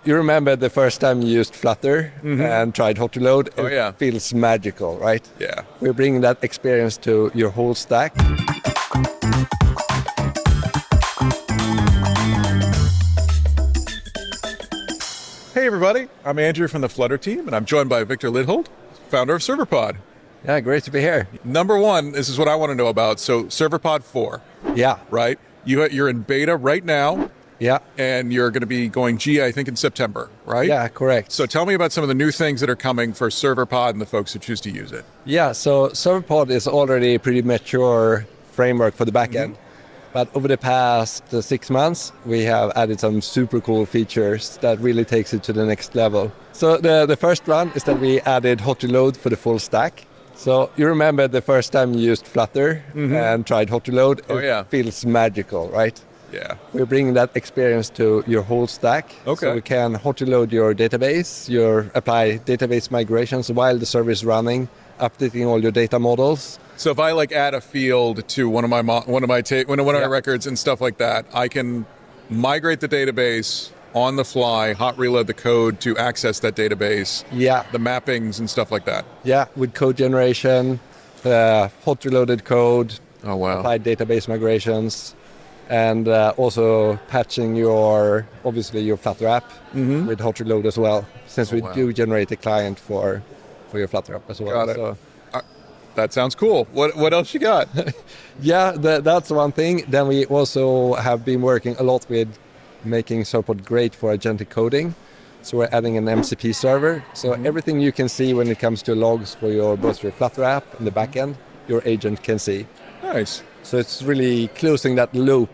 you remember the first time you used Flutter and tried hot reload? Oh, yeah. It feels magical, right? Yeah. We're bringing that experience to your whole stack. Hey everybody, I'm Andrew from the Flutter team, and I'm joined by Viktor Lidholt, founder of Serverpod. Yeah, great to be here. Number one, this is what I want to know about. So Serverpod 4, Yeah, right? You're in beta right now, yeah, and you're going to be going GA, I think, in September, right? yeah, correct. So tell me about some of the new things that are coming for Serverpod and the folks who choose to use it. Yeah, so Serverpod is already a pretty mature framework for the backend. But over the past 6 months, we have added some super cool features that really takes it to the next level. So the first one is that we added hot reload for the full stack. So you remember the first time you used Flutter and tried hot reload? Oh, yeah. It feels magical, right? Yeah. We're bringing that experience to your whole stack. Okay. So we can hot reload your database, apply database migrations while the server is running, updating all your data models. So if I add a field to one of my records and stuff like that, I can migrate the database on the fly, hot reload the code to access that database. Yeah. The mappings and stuff like that. Yeah, with code generation, hot reloaded code, Oh wow. applied database migrations, and also patching your Flutter app with hot reload as well, since we do generate a client for your Flutter app as well. Got it. So, That sounds cool. What else you got? yeah, that's one thing. Then we also have been working a lot with making Serverpod great for agentic coding. So we're adding an MCP server. So everything you can see when it comes to logs for both your Flutter app and the backend, your agent can see. Nice. So it's really closing that loop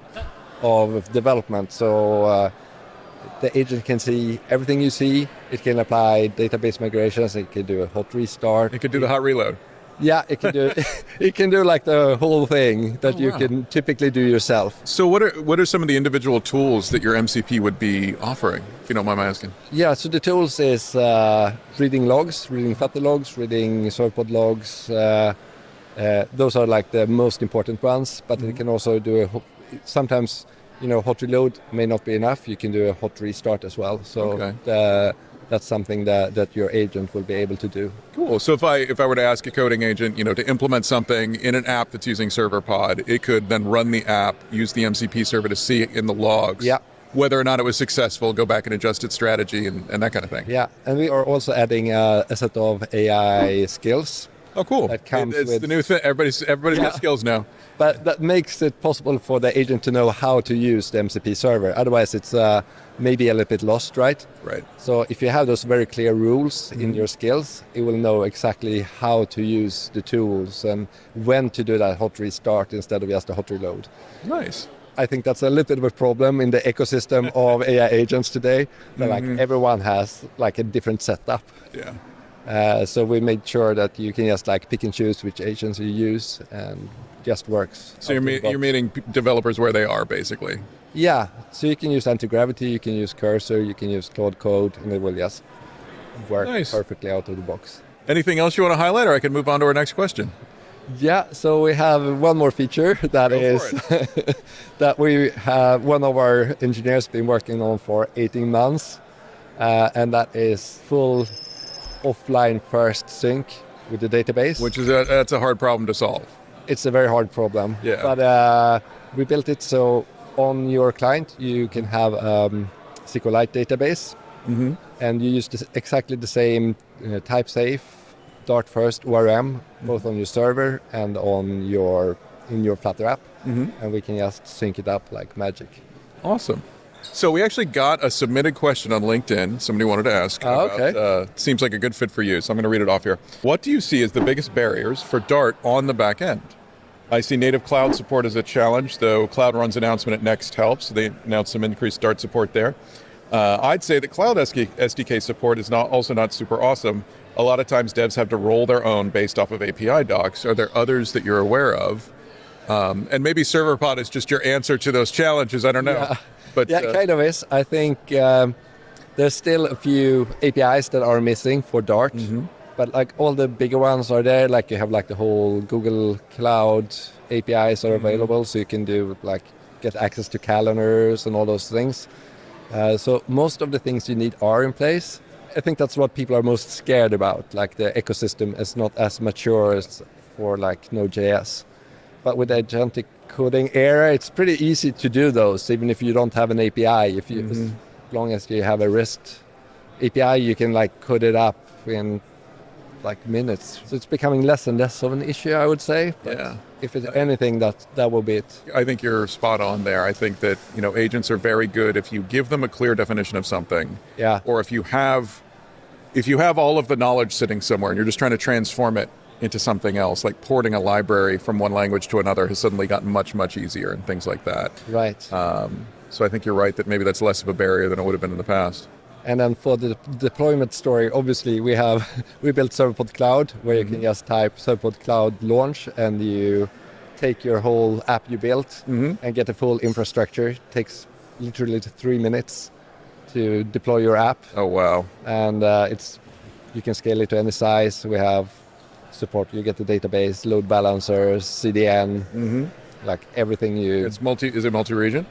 of development. So the agent can see everything you see. It can apply database migrations. It can do a hot restart. It could do the hot reload. Yeah, it can do. It can do like the whole thing that you can typically do yourself. So what are some of the individual tools that your MCP would be offering, if you don't mind my asking? Yeah, so the tools is reading logs, reading Flutter logs, reading Serverpod logs. Those are like the most important ones, but it can also do sometimes, hot reload may not be enough. You can do a hot restart as well. So that's something that your agent will be able to do. Cool. So if I were to ask a coding agent, to implement something in an app that's using Serverpod, it could then run the app, use the MCP server to see it in the logs. Yeah. Whether or not it was successful, go back and adjust its strategy and that kind of thing. Yeah, and we are also adding a set of AI skills. Oh, cool. That comes it's with the new thing. Everybody's got skills now. But that makes it possible for the agent to know how to use the MCP server. Otherwise, it's maybe a little bit lost, right? Right. So if you have those very clear rules in your skills, it will know exactly how to use the tools and when to do that hot restart instead of just a hot reload. Nice. I think that's a little bit of a problem in the ecosystem of AI agents today. That everyone has like a different setup. Yeah. So we made sure that you can just pick and choose which agents you use and just works. So you're meeting developers where they are, basically. Yeah, so you can use anti-gravity, you can use Cursor, you can use Claude Code, and it will just work perfectly out of the box. Anything else you want to highlight, or I can move on to our next question? Yeah, so we have one more feature that is that we have one of our engineers been working on for 18 months, and that is full offline first sync with the database. Which is that's a hard problem to solve. It's a very hard problem. Yeah. But we built it so on your client you can have SQLite database, and you use exactly the same type safe, Dart first ORM, both on your server and in your Flutter app, and we can just sync it up like magic. Awesome. So we actually got a submitted question on LinkedIn. Somebody wanted to ask. Seems like a good fit for you, so I'm going to read it off here. What do you see as the biggest barriers for Dart on the back end? I see native cloud support as a challenge, though Cloud Run's announcement at Next helps. They announced some increased Dart support there. I'd say that Cloud SDK support is also not super awesome. A lot of times devs have to roll their own based off of API docs. Are there others that you're aware of? And maybe Serverpod is just your answer to those challenges. I don't know. Yeah. But kind of is. I think there's still a few APIs that are missing for Dart, but all the bigger ones are there. You have the whole Google Cloud APIs are available, so you can do get access to calendars and all those things. So most of the things you need are in place. I think that's what people are most scared about. Like the ecosystem is not as mature as for like Node.js. But with the agentic coding era, it's pretty easy to do those, even if you don't have an API. If you, as long as you have a REST API, you can like code it up in like minutes. So it's becoming less and less of an issue, I would say. But Yeah. if it's anything, that will be it. I think you're spot on there. I think that, agents are very good if you give them a clear definition of something. Yeah. Or if you have all of the knowledge sitting somewhere and you're just trying to transform it into something else, like porting a library from one language to another has suddenly gotten much, much easier and things like that. Right. So I think you're right that maybe that's less of a barrier than it would have been in the past. And then for the deployment story, obviously we built Serverpod Cloud, where you can just type Serverpod Cloud launch and you take your whole app you built and get the full infrastructure. It takes literally 3 minutes to deploy your app. Oh, wow. And you can scale it to any size. We have support. You get the database, load balancers, CDN, like everything you... Is it multi-region?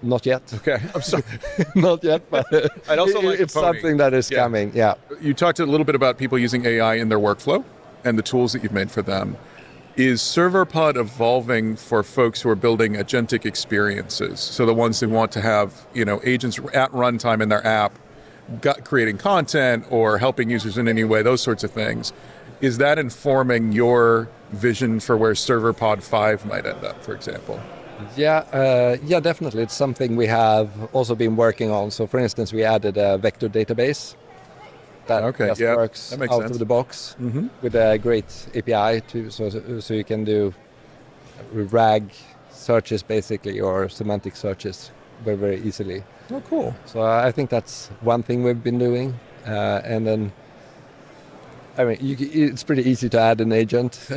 Not yet. Okay, I'm sorry. Not yet, but I'd also like it's something that is coming, yeah. You talked a little bit about people using AI in their workflow and the tools that you've made for them. Is Serverpod evolving for folks who are building agentic experiences? So the ones who want to have, agents at runtime in their app, creating content or helping users in any way, those sorts of things. Is that informing your vision for where Serverpod 5 might end up, for example? Yeah, definitely. It's something we have also been working on. So, for instance, we added a vector database that works out of the box with a great API so you can do RAG searches basically, or semantic searches very, very easily. Oh, cool. So I think that's one thing we've been doing, and then. I mean, it's pretty easy to add an agent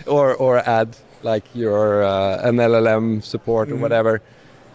or add like your an LLM support or whatever.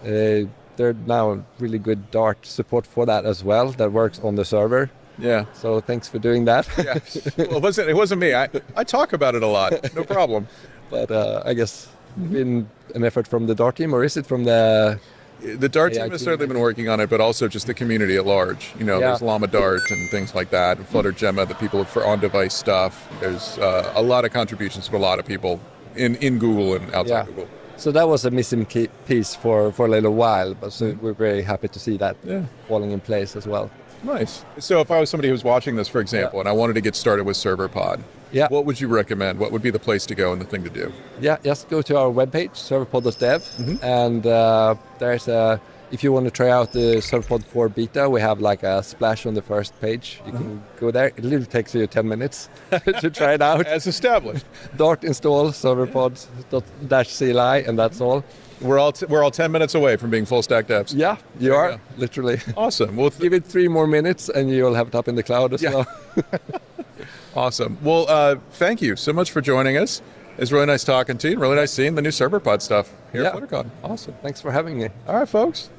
There are now really good Dart support for that as well that works on the server. Yeah. So thanks for doing that. Yeah. Well, it wasn't me. I talk about it a lot. No problem. But I guess been an effort from the Dart team, or is it from the... The Dart team has certainly been working on it, but also just the community at large. There's Llama Dart and things like that, and Flutter Gemma, the people for on-device stuff. There's a lot of contributions from a lot of people in Google and outside Google. So that was a missing piece for a little while, but so we're very happy to see that falling in place as well. Nice. So if I was somebody who's watching this, for example, and I wanted to get started with Serverpod, what would you recommend? What would be the place to go and the thing to do? Yeah, just go to our webpage, serverpod.dev, and there's if you want to try out the Serverpod 4 beta, we have like a splash on the first page. You can go there. It literally takes you 10 minutes to try it out. As established. Dart install serverpod-CLI, and that's all. We're all 10 minutes away from being full stack devs. Yeah, you are, literally. Awesome. Well, give it 3 more minutes and you'll have it up in the cloud as well. Awesome. Well, thank you so much for joining us. It's really nice talking to you. Really nice seeing the new Serverpod stuff here at Fluttercon. Awesome. Thanks for having me. All right, folks.